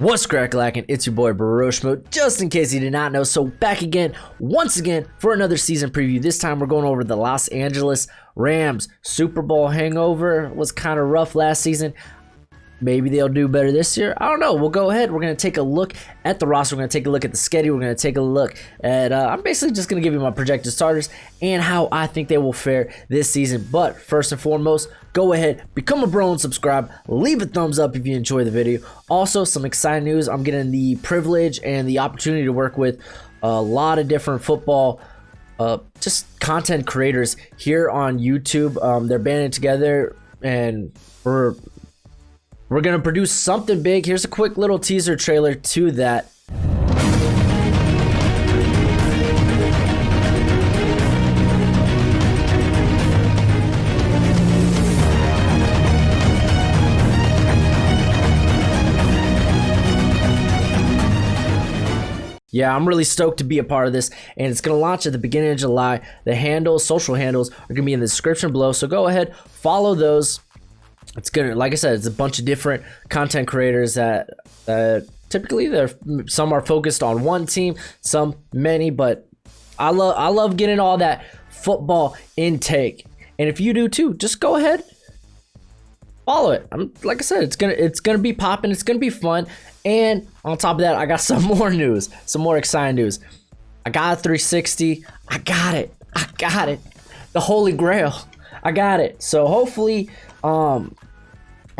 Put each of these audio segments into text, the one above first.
What's crack-lackin'? It's your boy Baroshmo, just in case you did not know. So back again, once again, for another season preview. This time we're going over the Los Angeles Rams. Super Bowl hangover was kind of rough last season. Maybe they'll do better this year. I don't know. We'll go ahead. We're going to take a look at the roster. We're going to take a look at the schedule. We're going to take a look at, I'm basically just going to give you my projected starters and how I think they will fare this season. But first and foremost, go ahead, become a bro and subscribe. Leave a thumbs up if you enjoy the video. Also, some exciting news. I'm getting the privilege and the opportunity to work with a lot of different football just content creators here on YouTube. They're banding together and we're going to produce something big. Here's a quick little teaser trailer to that. Yeah, I'm really stoked to be a part of this, and it's going to launch at the beginning of July. The handles, social handles, are going to be in the description below, so go ahead, follow those. It's gonna, like I said, it's a bunch of different content creators that typically some are focused on one team, some many, but I love getting all that football intake. And if you do too, just go ahead, follow it. Like I said, it's gonna be popping, it's gonna be fun. And on top of that, I got some more news, some more exciting news. I got a 360. I got it. The Holy Grail. I got it. So hopefully, I'll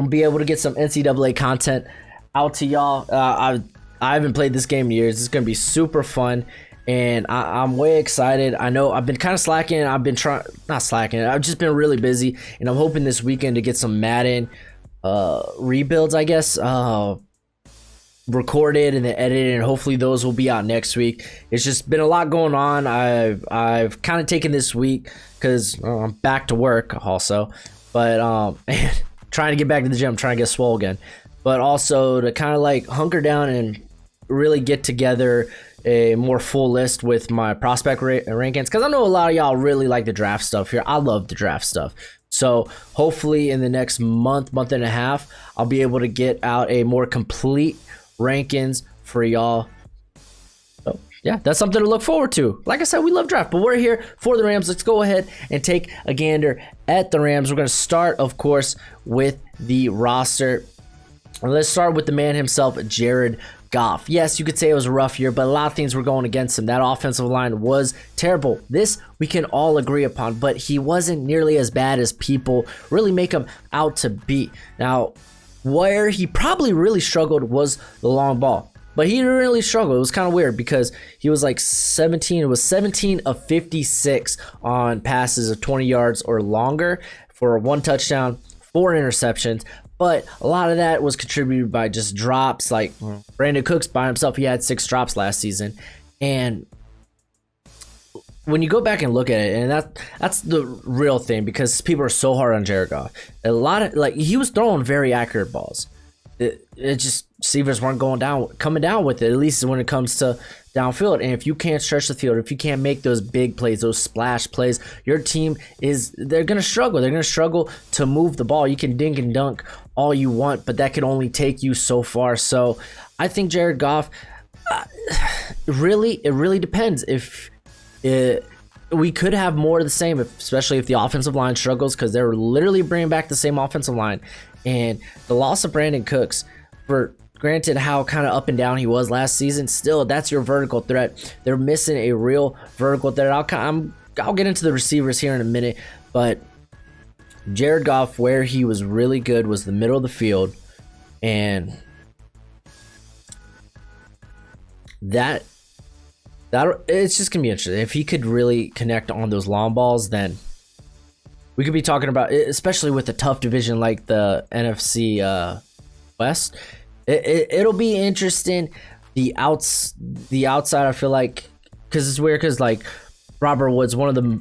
be able to get some NCAA content out to y'all. I haven't played this game in years. It's gonna be super fun, and I'm way excited. I know I've been kind of slacking. I've just been really busy, and I'm hoping this weekend to get some Madden rebuilds, I guess, recorded and then edited, and hopefully those will be out next week. It's just been a lot going on. I've kind of taken this week because I'm back to work also, but trying to get back to the gym, trying to get swole again, but also to kind of like hunker down and really get together a more full list with my prospect rankings, because I know a lot of y'all really like the draft stuff here. I love the draft stuff. So hopefully in the next month and a half, I'll be able to get out a more complete rankings for y'all. So yeah, that's something to look forward to. Like I said, we love draft, but we're here for the Rams. Let's go ahead and take a gander at the Rams. We're going to start, of course, with the roster. And let's start with the man himself, Jared Goff. Yes, you could say it was a rough year, but a lot of things were going against him. That offensive line was terrible. This we can all agree upon, but he wasn't nearly as bad as people really make him out to be. Now, where he probably really struggled was the long ball. But he didn't really struggle. It was kind of weird because he was like 17. It was 17 of 56 on passes of 20 yards or longer for 1 touchdown, 4 interceptions. But a lot of that was contributed by just drops. Like Brandon Cooks by himself, he had 6 drops last season. And when you go back and look at it, and that's the real thing, because people are so hard on Jared Goff. A lot of, like, he was throwing very accurate balls. It just, receivers weren't coming down with it, at least when it comes to downfield. And if you can't stretch the field, if you can't make those big plays, those splash plays, your team they're going to struggle. They're going to struggle to move the ball. You can dink and dunk all you want, but that can only take you so far. So I think Jared Goff, it really depends. If we could have more of the same, especially if the offensive line struggles, because they're literally bringing back the same offensive line. And the loss of Brandon Cooks, for granted how kind of up and down he was last season, still that's your vertical threat. They're missing a real vertical threat. I'll get into the receivers here in a minute, but Jared Goff, where he was really good was the middle of the field, and that it's just gonna be interesting. If he could really connect on those long balls, then we could be talking about, especially with a tough division like the NFC West. It'll be interesting. The outside, I feel like, because it's weird, because like Robert Woods, one of the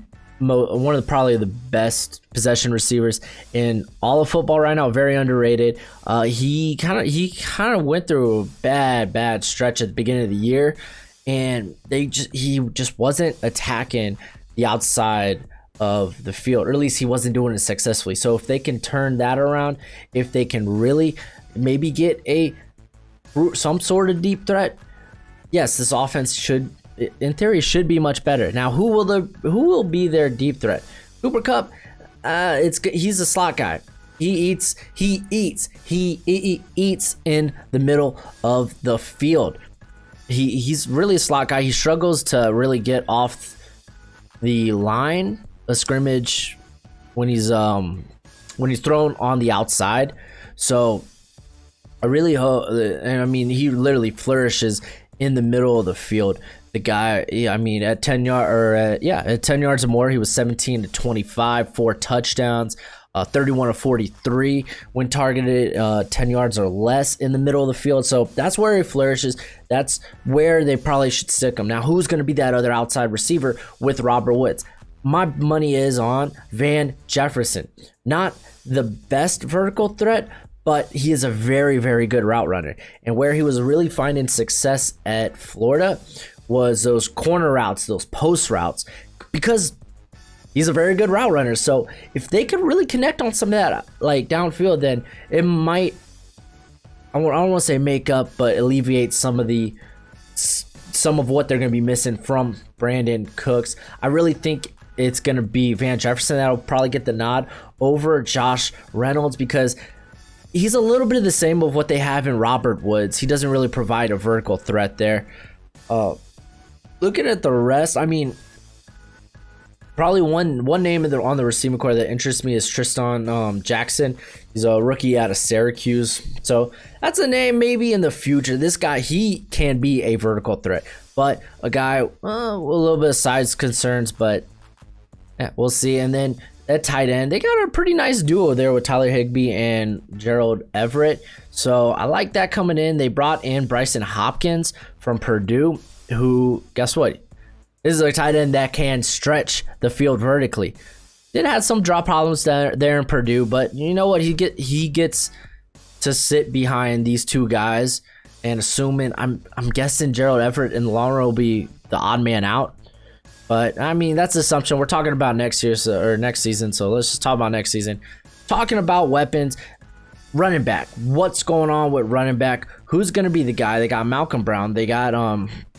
probably the best possession receivers in all of football right now, very underrated. He kind of went through a bad stretch at the beginning of the year, and he just wasn't attacking the outside of the field, or at least he wasn't doing it successfully. So if they can turn that around, if they can really maybe get a some sort of deep threat, yes, this offense should, in theory, should be much better. Now, who will be their deep threat? Cooper Kupp, he's a slot guy. He eats in the middle of the field. He's really a slot guy. He struggles to really get off the line of scrimmage when he's thrown on the outside. So I really hope, and I mean, he literally flourishes in the middle of the field. The guy, I mean, at 10 yards or more, he was 17 to 25, 4 touchdowns, 31 to 43 when targeted 10 yards or less in the middle of the field. So that's where he flourishes. That's where they probably should stick him. Now, who's going to be that other outside receiver with Robert Woods? My money is on Van Jefferson. Not the best vertical threat, but he is a very, very good route runner. And where he was really finding success at Florida was those corner routes, those post routes, because he's a very good route runner. So if they can really connect on some of that, like downfield, then it might, I don't want to say make up, but alleviate some of what they're going to be missing from Brandon Cooks. I really think it's going to be Van Jefferson that'll probably get the nod over Josh Reynolds, because he's a little bit of the same of what they have in Robert Woods. He doesn't really provide a vertical threat there. Looking at the rest, I mean, probably one name on the receiving core that interests me is Tristan Jackson. He's a rookie out of Syracuse. So that's a name maybe in the future. This guy, he can be a vertical threat, but a guy with a little bit of size concerns, but yeah, we'll see. And then at tight end, they got a pretty nice duo there with Tyler Higbee and Gerald Everett. So I like that coming in. They brought in Bryson Hopkins from Purdue, who, guess what? This is a tight end that can stretch the field vertically. Did have some drop problems there in Purdue, but you know what? He gets to sit behind these two guys, and assuming I'm guessing Gerald Everett in the long run will be the odd man out. But I mean, that's assumption. We're talking about next season, so let's just talk about next season. Talking about weapons, running back. What's going on with running back? Who's going to be the guy? They got Malcolm Brown. They got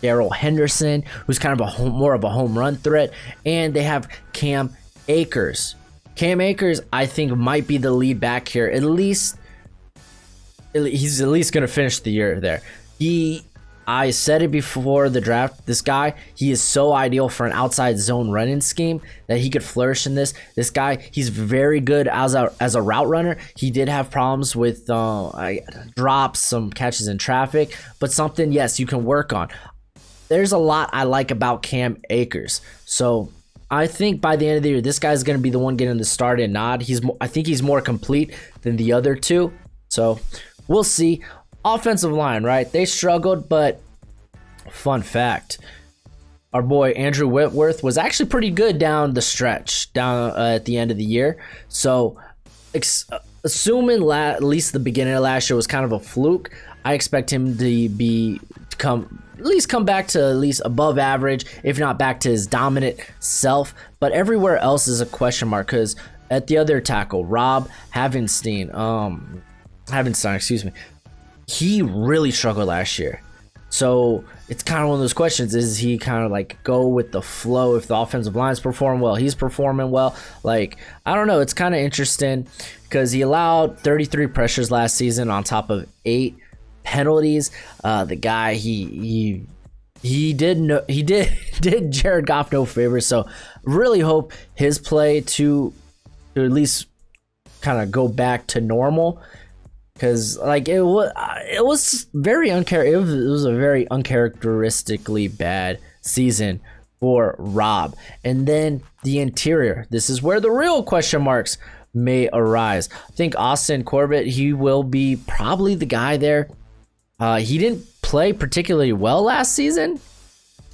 Darrell Henderson, who's kind of more of a home run threat, and they have Cam Akers. Cam Akers, I think, might be the lead back here. He's at least going to finish the year there. I said it before the draft, this guy, he is so ideal for an outside zone running scheme that he could flourish in this. This guy, he's very good as a route runner. He did have problems with drops, some catches in traffic, but something, yes, you can work on. There's a lot I like about Cam Akers. So I think by the end of the year, this guy's going to be the one getting the start and nod. I think he's more complete than the other two. So we'll see. Offensive line, right? They struggled, but fun fact, our boy Andrew Whitworth was actually pretty good down the stretch, at the end of the year. So assuming at least the beginning of last year was kind of a fluke, I expect him to come back to at least above average, if not back to his dominant self. But everywhere else is a question mark, because at the other tackle, Rob Havenstein, excuse me, he really struggled last year. So it's kind of one of those questions. Is he kind of like go with the flow if the offensive lines perform well? He's performing well. Like, I don't know. It's kind of interesting because he allowed 33 pressures last season on top of 8 penalties. The guy, he did Jared Goff no favors. So really hope his play to at least kind of go back to normal. Because like it was very it was a very uncharacteristically bad season for Rob. And then the interior. This is where the real question marks may arise. I think Austin Corbett, he will be probably the guy there. He didn't play particularly well last season.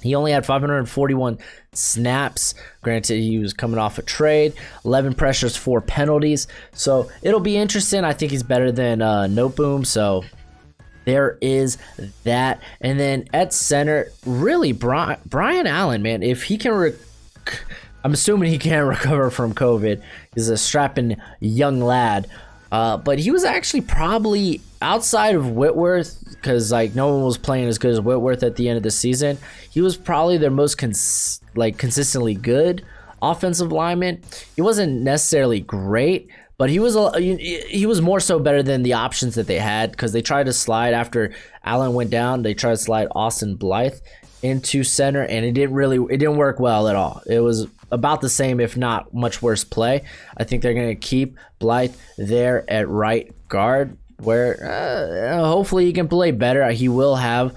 He only had 541 snaps. Granted, he was coming off a trade. 11 pressures, 4 penalties. So it'll be interesting. I think he's better than Noteboom. So there is that. And then at center, really, Brian Allen, man. If he can, I'm assuming he can't recover from COVID. He's a strapping young lad. But he was actually probably outside of Whitworth, because like no one was playing as good as Whitworth at the end of the season. He was probably their most consistently good offensive lineman. He wasn't necessarily great, but he was more so better than the options that they had, because they tried to slide after Allen went down. They tried to slide Austin Blythe into center, and it didn't work well at all. It was about the same, if not much worse play. I think they're going to keep Blythe there at right guard, where hopefully he can play better. He will have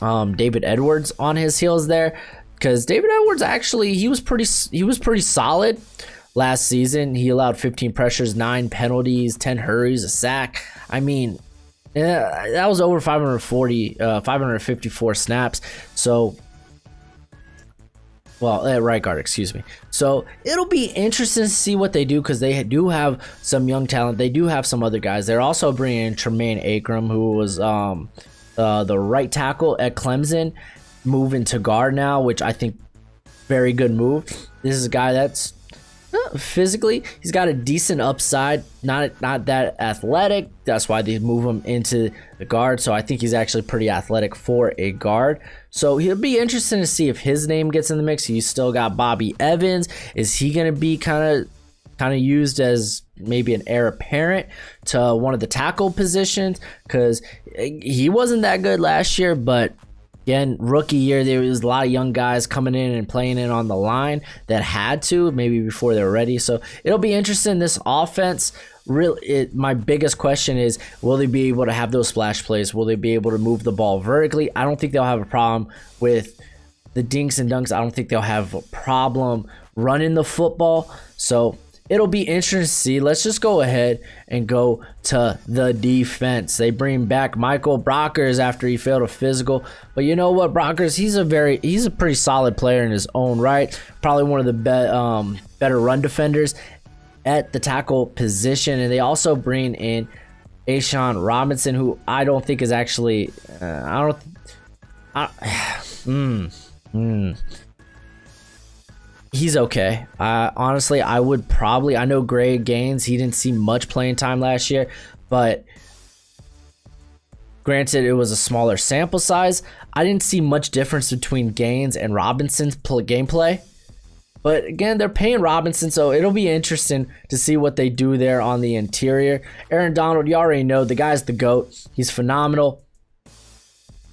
David Edwards on his heels there, because David Edwards actually he was pretty solid last season. He allowed 15 pressures, 9 penalties, 10 hurries, a sack. I mean, that was over 554 snaps. So, well, at right guard, excuse me. So it'll be interesting to see what they do, because they do have some young talent. They do have some other guys. They're also bringing in Tremaine Akram, who was the right tackle at Clemson, moving to guard now, which I think very good move. This is a guy that's physically, he's got a decent upside, not that athletic. That's why they move him into the guard. So I think he's actually pretty athletic for a guard. So it'll be interesting to see if his name gets in the mix. He's still got Bobby Evans. Is he going to be kind of used as maybe an heir apparent to one of the tackle positions? Because he wasn't that good last year, but again, rookie year, there was a lot of young guys coming in and playing in on the line that had to, maybe before they're ready. So it'll be interesting. This offense, my biggest question is, will they be able to have those splash plays? Will they be able to move the ball vertically? I don't think they'll have a problem with the dinks and dunks. I don't think they'll have a problem running the football. So it'll be interesting to see. Let's just go ahead and go to the defense. They bring back Michael Brockers after he failed a physical. But you know what, Brockers, he's a pretty solid player in his own right. Probably one of the better run defenders at the tackle position. And they also bring in Ashawn Robinson, who I don't think is actually he's okay. Honestly, I know Greg Gaines, he didn't see much playing time last year, but granted, it was a smaller sample size. I didn't see much difference between Gaines and Robinson's gameplay. But again, they're paying Robinson, so it'll be interesting to see what they do there on the interior. Aaron Donald, you already know, the guy's the GOAT. He's phenomenal.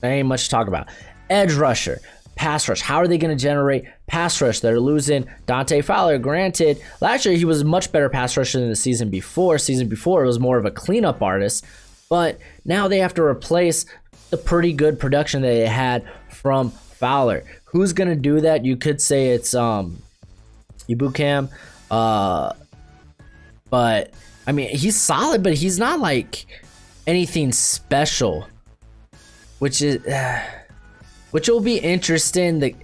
There ain't much to talk about. Edge rusher. Pass rush. How are they going to generate pass rush? They're losing Dante Fowler. Granted, last year he was a much better pass rusher than the season before. Season before, it was more of a cleanup artist. But now they have to replace the pretty good production that they had from Fowler. Who's going to do that? You could say it's Ibukam. But, I mean, he's solid, but he's not like anything special. Which will be interesting.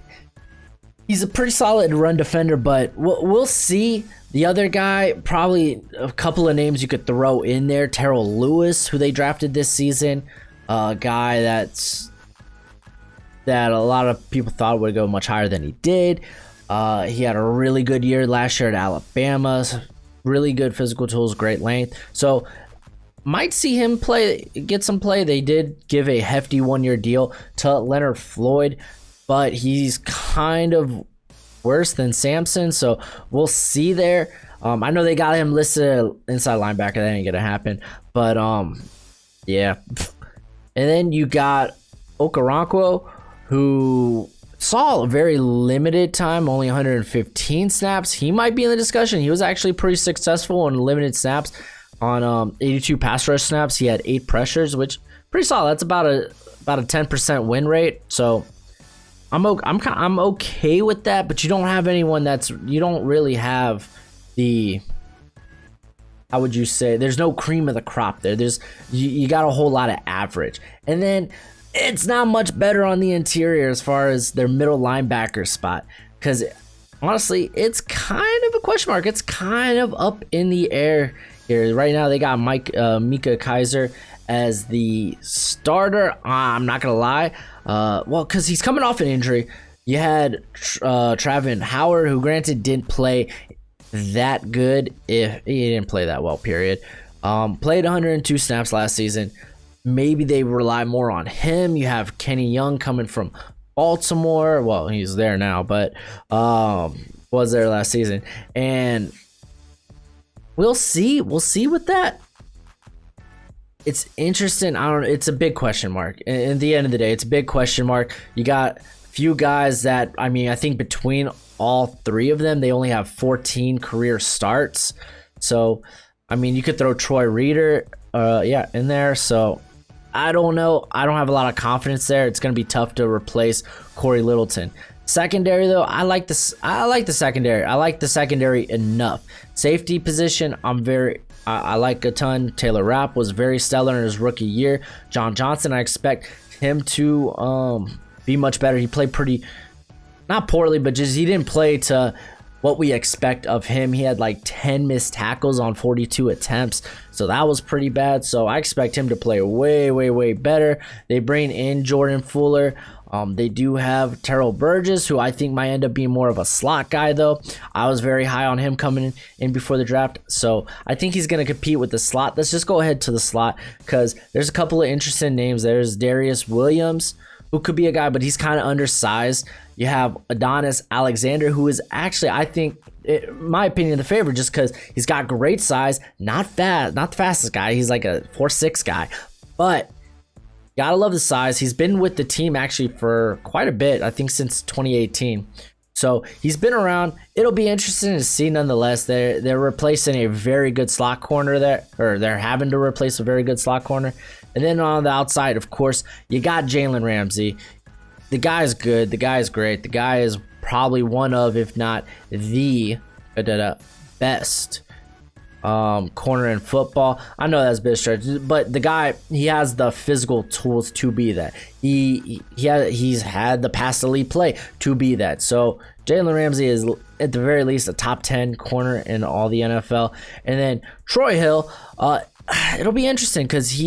He's a pretty solid run defender, but we'll see. The other guy, probably a couple of names you could throw in there. Terrell Lewis, who they drafted this season, a guy that a lot of people thought would go much higher than he did. He had a really good year last year at Alabama. Really good physical tools, great length. So might see him get some play. They did give a hefty 1-year deal to Leonard Floyd, but he's kind of worse than Sampson, so we'll see there. I know they got him listed inside linebacker. That ain't gonna happen, but yeah. And then you got Okoronkwo, who saw a very limited time, only 115 snaps. He might be in the discussion. He was actually pretty successful in limited snaps. On 82 pass rush snaps, he had 8 pressures, which pretty solid. That's about a 10% win rate. So I'm okay with that. But you don't have anyone you don't really have the, how would you say? There's no cream of the crop there. You got a whole lot of average, and then it's not much better on the interior as far as their middle linebacker spot, because honestly, it's kind of a question mark. It's kind of up in the air here. Right now, they got Micah Kaiser as the starter. I'm not going to lie. Well, because he's coming off an injury. You had Travin Howard, who granted didn't play that good. If he didn't play that well, period. Played 102 snaps last season. Maybe they rely more on him. You have Kenny Young coming from Baltimore. Well, he's there now, but was there last season. And we'll see. We'll see with that. It's interesting. I don't know. It's a big question mark. In the end of the day, it's a big question mark. You got a few guys that, I mean, I think between all three of them, they only have 14 career starts. So, I mean, you could throw Troy Reader in there. So, I don't know. I don't have a lot of confidence there. It's going to be tough to replace Corey Littleton. Secondary, though, I like this. I like the secondary. I like the secondary enough. Safety position, I like a ton. Taylor Rapp was very stellar in his rookie year. John Johnson, I expect him to be much better. He played pretty, not poorly, but just he didn't play to what we expect of him. He had like 10 missed tackles on 42 attempts, so that was pretty bad. So I expect him to play way, way, way better. They bring in Jordan Fuller. They do have Terrell Burgess, who I think might end up being more of a slot guy, though. I was very high on him coming in before the draft, so I think he's going to compete with the slot. Let's just go ahead to the slot because there's a couple of interesting names. There's Darius Williams, who could be a guy, but he's kind of undersized. You have Adonis Alexander, who is actually, I think, in my opinion, the favorite just because he's got great size, not fast, not the fastest guy. He's like a 4'6" guy, but gotta love the size. He's been with the team actually for quite a bit, I think since 2018. So he's been around. It'll be interesting to see nonetheless. They're replacing a very good slot corner there, or they're having to replace a very good slot corner. And then on the outside, of course, you got Jalen Ramsey. The guy's good. The guy is great. The guy is probably one of, if not the best corner in football. I know that's a bit stretch, but the guy, he has the physical tools to be that. He's had the past elite play to be that. So Jalen Ramsey is at the very least a top 10 corner in all the NFL. And then Troy Hill, it'll be interesting because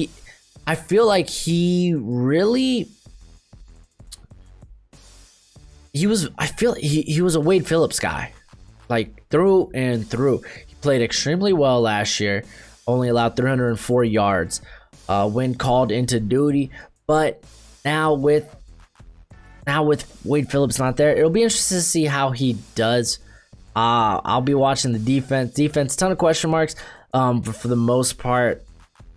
I feel like he was a Wade Phillips guy, like through and through. He played extremely well last year, only allowed 304 yards when called into duty. But now with Wade Phillips not there, it'll be interesting to see how he does. I'll be watching the defense, ton of question marks. But for the most part,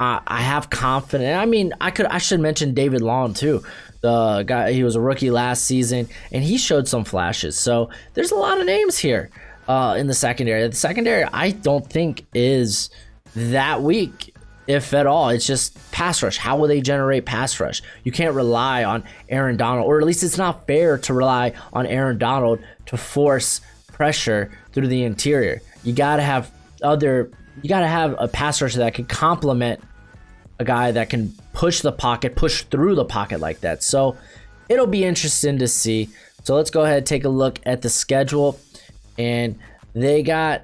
I have confidence. I mean, I should mention David Long too. The guy, he was a rookie last season, and he showed some flashes. So there's a lot of names here in the secondary. The secondary, I don't think is that weak, if at all. It's just pass rush. How will they generate pass rush? You can't rely on Aaron Donald, or at least it's not fair to rely on Aaron Donald to force pressure through the interior. You gotta have a pass rusher that can complement a guy that can push through the pocket like that. So it'll be interesting to see. So let's go ahead and take a look at the schedule. And they got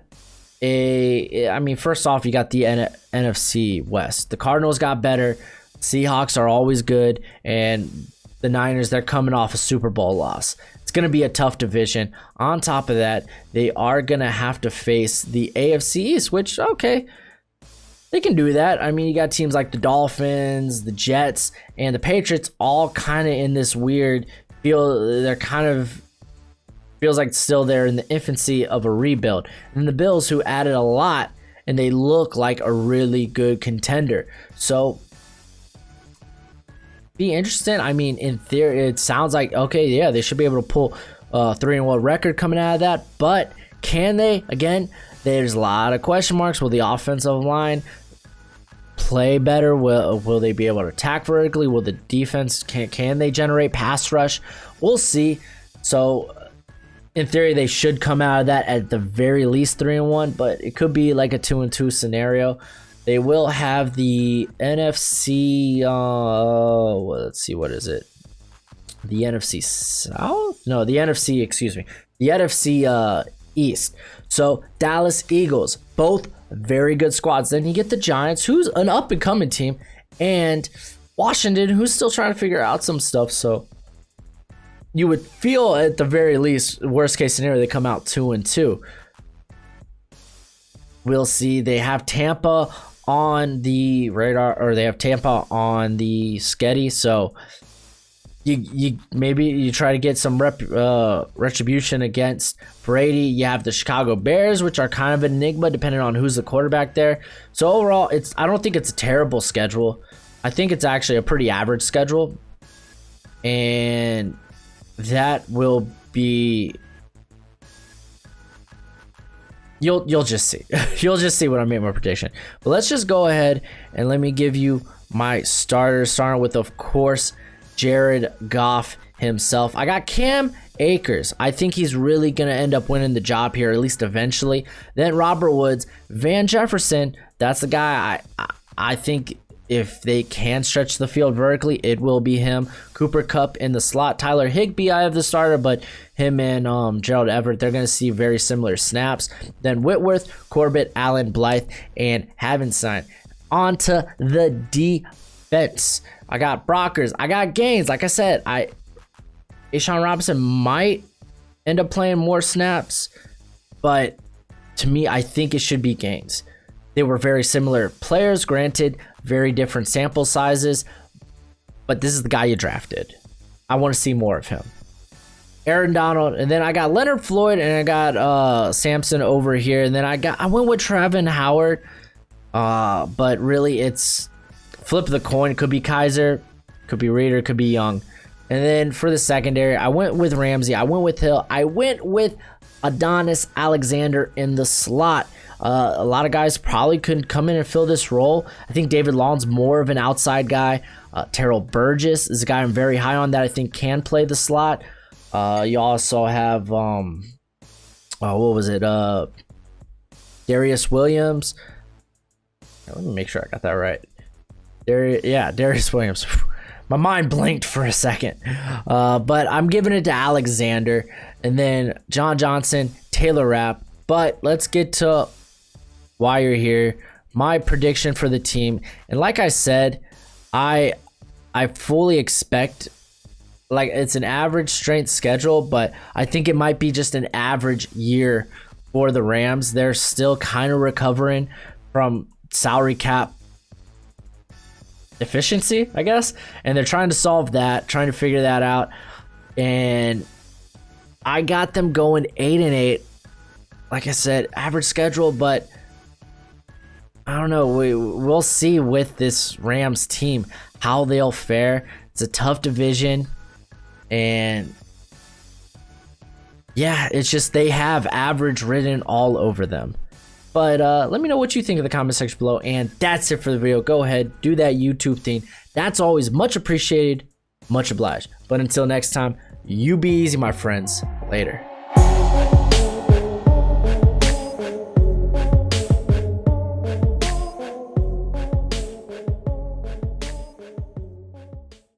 first off, you got the NFC West. The Cardinals got better. Seahawks are always good. And the Niners, they're coming off a Super Bowl loss. It's going to be a tough division. On top of that, they are going to have to face the AFC East, which, okay, they can do that. I mean, you got teams like the Dolphins, the Jets, and the Patriots all kind of in this weird feels like still they're in the infancy of a rebuild. And the Bills, who added a lot, and they look like a really good contender. So be interesting. I mean, in theory, it sounds like, okay, yeah, they should be able to pull a 3-1 record coming out of that. But can they? Again, there's a lot of question marks. Will the offensive line play better? Will they be able to attack vertically? Will the defense, can they generate pass rush? We'll see. So in theory, they should come out of that at the very least 3-1, but it could be like a 2-2 scenario. They will have the NFC. Let's see, what is it? The NFC South? No, the NFC. Excuse me. The NFC East. So Dallas Eagles, both very good squads. Then you get the Giants, who's an up and coming team, and Washington, who's still trying to figure out some stuff. So you would feel at the very least, worst case scenario, they come out 2-2. We'll see. They have Tampa on the radar, or they have Tampa on the schedule. So you maybe you try to get some retribution against Brady. You have the Chicago Bears, which are kind of an enigma depending on who's the quarterback there. So overall, I don't think it's a terrible schedule. I think it's actually a pretty average schedule, and that will be. You'll just see. You'll just see when I make my prediction. But let's just go ahead and let me give you my starters, starting with, of course, Jared Goff himself. I got Cam Akers. I think he's really going to end up winning the job here, at least eventually. Then Robert Woods, Van Jefferson. That's the guy I think if they can stretch the field vertically, it will be him. Cooper Kupp in the slot. Tyler Higbee, I have the starter, but him and Gerald Everett, they're going to see very similar snaps. Then Whitworth, Corbett, Allen, Blythe, and Havenstein. On to the defense. I got Brockers. I got Gaines. Like I said, Ashawn Robinson might end up playing more snaps, but to me, I think it should be Gaines. They were very similar players, granted, very different sample sizes, but this is the guy you drafted. I want to see more of him. Aaron Donald, and then I got Leonard Floyd, and I got Sampson over here, and then I went with Trevin Howard, but really it's flip the coin. Could be Kaiser, could be Reader, could be Young. And then for the secondary, I went with Ramsey, I went with Hill, I went with Adonis Alexander in the slot. A lot of guys probably could come in and fill this role. I think David Long's more of an outside guy. Terrell Burgess is a guy I'm very high on that I think can play the slot. You also have, what was it? Darius Williams. Let me make sure I got that right. Darius Williams. My mind blinked for a second. But I'm giving it to Alexander. And then John Johnson, Taylor Rapp. But let's get to why you're here. My prediction for the team. And like I said, I fully expect, like, it's an average strength schedule, but I think it might be just an average year for the Rams. They're still kind of recovering from salary cap efficiency, I guess, and they're trying to solve that, trying to figure that out. And I got them going 8-8. Like I said, average schedule, but I don't know. We'll see with this Rams team how they'll fare. It's a tough division, and yeah, it's just they have average written all over them. But let me know what you think in the comment section below. And that's it for the video. Go ahead, do that YouTube thing. That's always much appreciated, much obliged. But until next time, you be easy, my friends. Later.